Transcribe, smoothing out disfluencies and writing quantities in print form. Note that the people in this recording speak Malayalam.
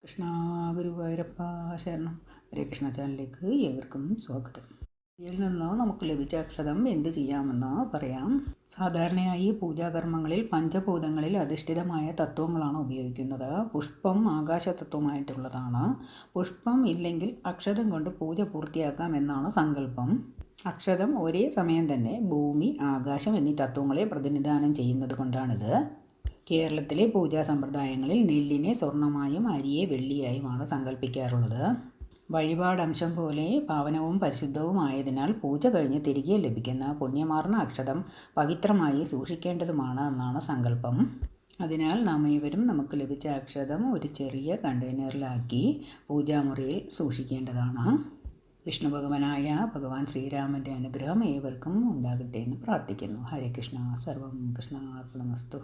കൃഷ്ണ ഗുരുവായൂരപ്പ ശരണം. ഹരേ കൃഷ്ണ ചാനലിലേക്ക് ഏവർക്കും സ്വാഗതം. ഇതിൽ നിന്ന് നമുക്ക് ലഭിച്ച അക്ഷതം എന്ത് ചെയ്യാമെന്ന് പറയാം. സാധാരണയായി പൂജാകർമ്മങ്ങളിൽ പഞ്ചഭൂതങ്ങളിൽ അധിഷ്ഠിതമായ തത്വങ്ങളാണ് ഉപയോഗിക്കുന്നത്. പുഷ്പം ആകാശതത്വമായിട്ടുള്ളതാണ്. പുഷ്പം ഇല്ലെങ്കിൽ അക്ഷതം കൊണ്ട് പൂജ പൂർത്തിയാക്കാം എന്നാണ് സങ്കല്പം. അക്ഷതം ഒരേ സമയം തന്നെ ഭൂമി, ആകാശം എന്നീ തത്വങ്ങളെ പ്രതിനിധാനം ചെയ്യുന്നത് കൊണ്ടാണിത്. കേരളത്തിലെ പൂജാ സമ്പ്രദായങ്ങളിൽ നെല്ലിനെ സ്വർണമായും അരിയെ വെള്ളിയായുമാണ് സങ്കല്പിക്കാറുള്ളത്. വഴിപാടംശം പോലെ പാവനവും പരിശുദ്ധവുമായതിനാൽ പൂജ കഴിഞ്ഞ് തിരികെ ലഭിക്കുന്ന പുണ്യമാർന്ന അക്ഷതം പവിത്രമായി സൂക്ഷിക്കേണ്ടതുമാണ് എന്നാണ് സങ്കല്പം. അതിനാൽ നാം ഏവരും നമുക്ക് ലഭിച്ച അക്ഷതം ഒരു ചെറിയ കണ്ടെയ്നറിലാക്കി പൂജാമുറിയിൽ സൂക്ഷിക്കേണ്ടതാണ്. വിഷ്ണു ഭഗവാനായ ഭഗവാൻ ശ്രീരാമൻ്റെ അനുഗ്രഹം ഏവർക്കും ഉണ്ടാകട്ടെ എന്ന് പ്രാർത്ഥിക്കുന്നു. ഹരേ കൃഷ്ണ. സർവം കൃഷ്ണാർപ്പണമസ്തു.